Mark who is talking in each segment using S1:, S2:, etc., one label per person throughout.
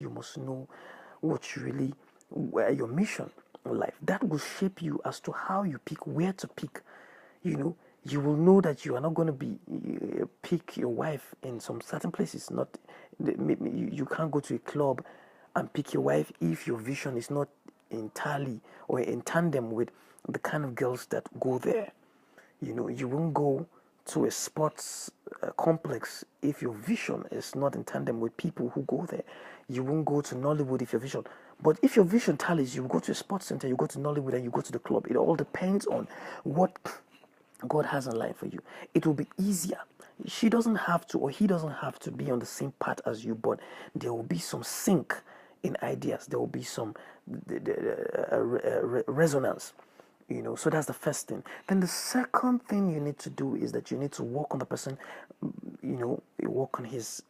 S1: You must know what you really, where your mission in life. That will shape you as to how you pick, where to pick. You know, you will know that you are not going to be pick your wife in some certain places. Not you can't go to a club and pick your wife if your vision is not entirely or in tandem with the kind of girls that go there. You know, you won't go to a sports complex if your vision is not in tandem with people who go there. You won't go to Nollywood if your vision. But if your vision tallies, you go to a sports center, you go to Nollywood, and you go to the club. It all depends on what God has in line for you. It will be easier. She doesn't have to, or he doesn't have to be on the same path as you, but there will be some sync in ideas. There will be some resonance. You know, so that's the first thing. Then the second thing you need to do is that you need to work on the person. You know, work on his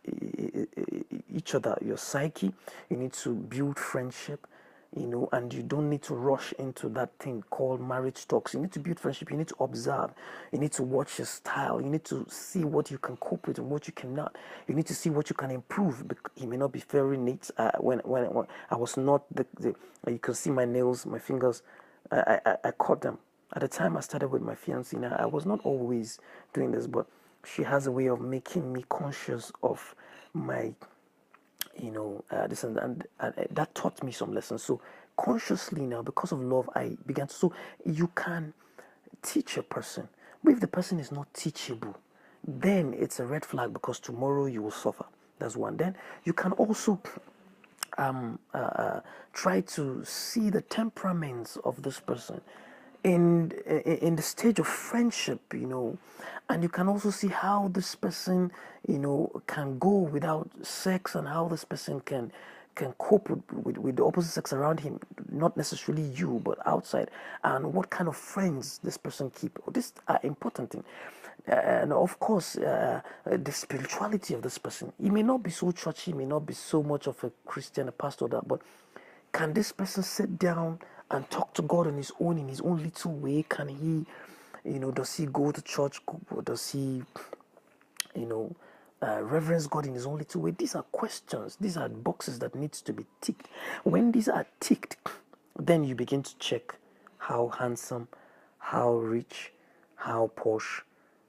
S1: each other, your psyche. You need to build friendship, you know, and you don't need to rush into that thing called marriage talks. You need to build friendship. You need to observe. You need to watch his style. You need to see what you can cope with and what you cannot. You need to see what you can improve. He may not be very neat. When I was not you can see my nails, my fingers. I caught them at the time I started with my fiancée. Now I was not always doing this, but she has a way of making me conscious of my this and that taught me some lessons. So consciously now, because of love, I began to. So you can teach a person, but if the person is not teachable, then it's a red flag because tomorrow you will suffer. That's one. Then you can also try to see the temperaments of this person in the stage of friendship, you know, and you can also see how this person, you know, can go without sex and how this person can cope with the opposite sex around him, not necessarily you, but outside, and what kind of friends this person keep. These are important things. And of course, the spirituality of this person. He may not be so churchy, he may not be so much of a Christian, a pastor, that, but can this person sit down and talk to God on his own, in his own little way? Can he, you know, does he go to church? Or does he, you know, reverence God in his own little way? These are questions. These are boxes that needs to be ticked. When these are ticked, then you begin to check how handsome, how rich, how posh,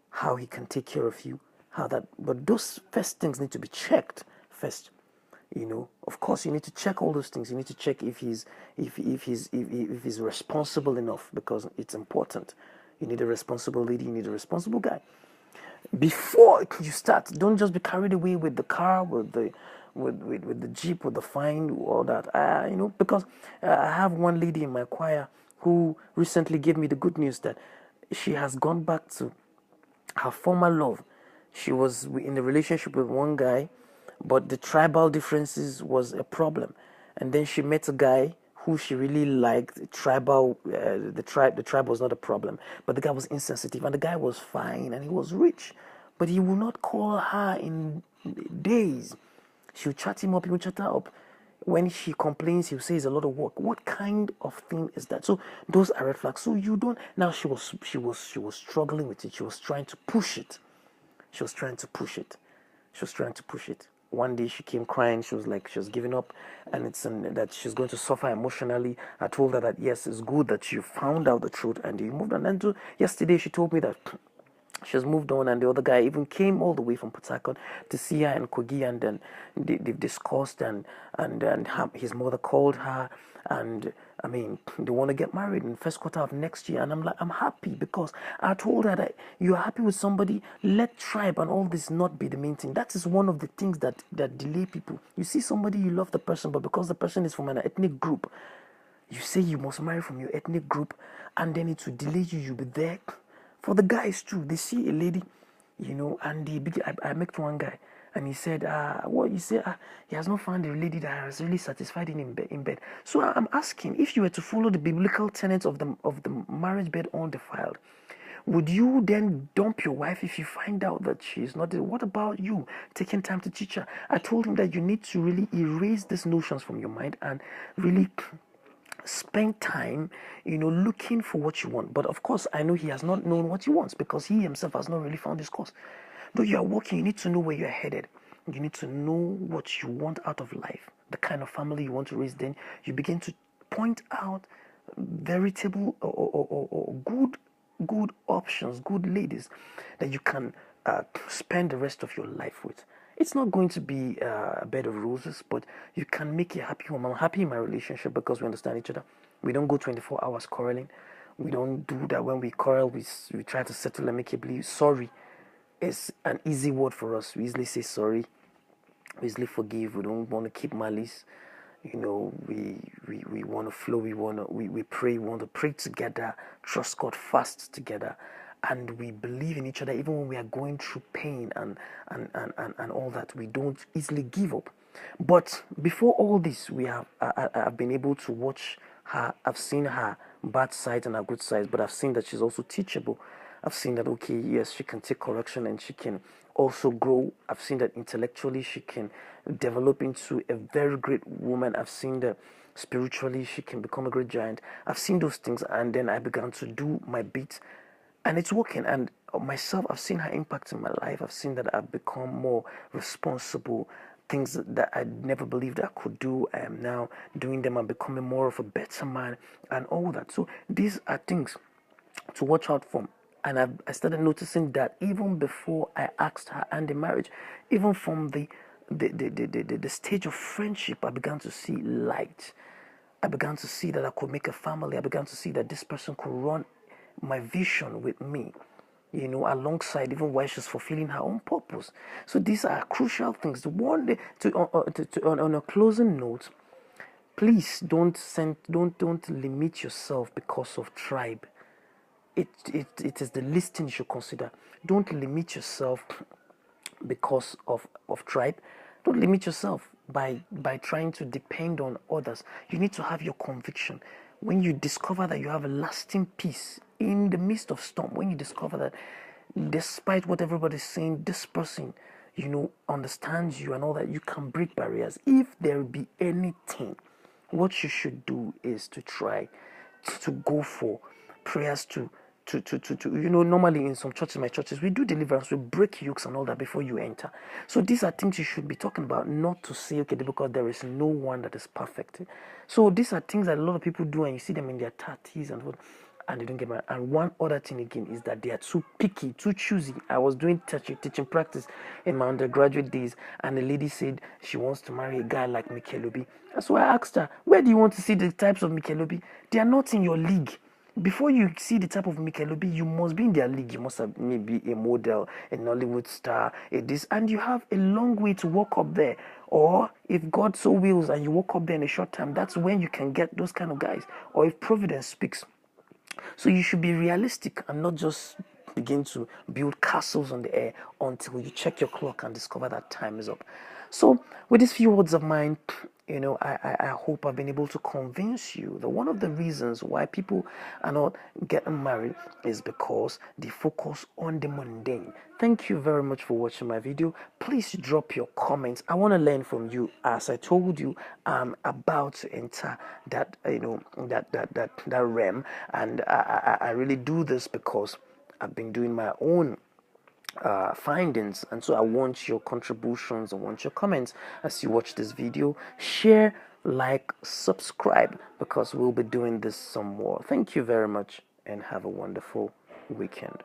S1: how he can take care of you, how that. But those first things need to be checked first. You know, of course, you need to check all those things. You need to check if he's responsible enough, because it's important. You need a responsible lady. You need a responsible guy. Before you start, don't just be carried away with the car, with the jeep, with the fine, all that. You know, because I have one lady in my choir who recently gave me the good news that she has gone back to her former love. She was in a relationship with one guy, but the tribal differences was a problem. And then she met a guy who she really liked. The tribe was not a problem, but the guy was insensitive, and the guy was fine, and he was rich, but he will not call her in days. She'll chat him up, he will chat her up. When she complains, he'll say it's a lot of work. What kind of thing is that? So those are red flags. So you don't. Now she was struggling with it. She was trying to push it. She was trying to push it. She was trying to push it. One day she came crying. She was like, she was giving up, and it's that she's going to suffer emotionally. I told her that yes, it's good that you found out the truth and you moved on. And yesterday she told me that she has moved on, and the other guy even came all the way from Port Harcourt to see her in Kogi, and then they've discussed, and his mother called her, and I mean, they want to get married in the first quarter of next year. And I'm like, I'm happy, because I told her that you're happy with somebody, let tribe and all this not be the main thing. That is one of the things that delay people. You see somebody, you love the person, but because the person is from an ethnic group, you say you must marry from your ethnic group, and then it will delay you. You'll be there. For the guys too, they see a lady, you know, and I met one guy, and he said, what you say? He has not found a lady that has really satisfied him in bed. So I'm asking, if you were to follow the biblical tenets of the marriage bed undefiled, would you then dump your wife if you find out that she's not? What about you taking time to teach her? I told him that you need to really erase these notions from your mind and really spend time, you know, looking for what you want. But of course, I know he has not known what he wants, because he himself has not really found his course. Though you are working, you need to know where you're headed. You need to know what you want out of life, the kind of family you want to raise. Then you begin to point out veritable or good options, good ladies that you can spend the rest of your life with. It's not going to be a bed of roses, but you can make a happy home. I'm happy in my relationship because we understand each other. We don't go 24 hours quarreling. We don't do that. When we quarrel, we try to settle amicably. Sorry is an easy word for us. We easily say sorry. We easily forgive. We don't want to keep malice. We want to flow. We pray. We want to pray together. Trust God, fast together, and we believe in each other even when we are going through pain and all that. We don't easily give up. But before all this, I've been able to watch her. I've seen her bad sides and her good sides, but I've seen that she's also teachable. I've seen that, okay, yes, she can take correction and she can also grow. I've seen that intellectually she can develop into a very great woman. I've seen that spiritually she can become a great giant. I've seen those things, and then I began to do my bit, and it's working. And myself, I've seen her impact in my life. I've seen that I've become more responsible. Things that I never believed I could do, I am now doing them. I'm becoming more of a better man and all that. So these are things to watch out for. And I started noticing that even before I asked her and the marriage, even from the stage of friendship, I began to see light. I began to see that I could make a family. I began to see that this person could run my vision with me, alongside, even while she's fulfilling her own purpose. So these are crucial things. The one on a closing note, please don't limit yourself because of tribe. It is the least thing you should consider. Don't limit yourself because of tribe. Don't limit yourself by trying to depend on others. You need to have your conviction. When you discover that you have a lasting peace in the midst of storm, when you discover that despite what everybody's saying, this person, understands you and all that, you can break barriers. If there be anything, what you should do is to try to go for prayers normally in some churches, my churches, we do deliverance, we break yokes and all that before you enter. So these are things you should be talking about, not to say, okay, because there is no one that is perfect. So these are things that a lot of people do, and you see them in their 30s and they don't get married. And one other thing again is that they are too picky, too choosy. I was doing teaching practice in my undergraduate days, and the lady said she wants to marry a guy like Michelobi. So I asked her, where do you want to see the types of Michelobi? They are not in your league. Before you see the type of Michelobi, you must be in their league. You must have maybe a model, a Nollywood star, and you have a long way to walk up there. Or if God so wills and you walk up there in a short time, that's when you can get those kind of guys. Or if Providence speaks. So you should be realistic and not just begin to build castles on the air until you check your clock and discover that time is up. So with these few words of mine, I hope I've been able to convince you that one of the reasons why people are not getting married is because they focus on the mundane. Thank you very much for watching my video. Please drop your comments. I want to learn from you. As I told you, I'm about to enter that that realm, and I really do this because I've been doing my own findings, and so I want your contributions. I want your comments as you watch this video. Share, like, subscribe, because we'll be doing this some more. Thank you very much and have a wonderful weekend.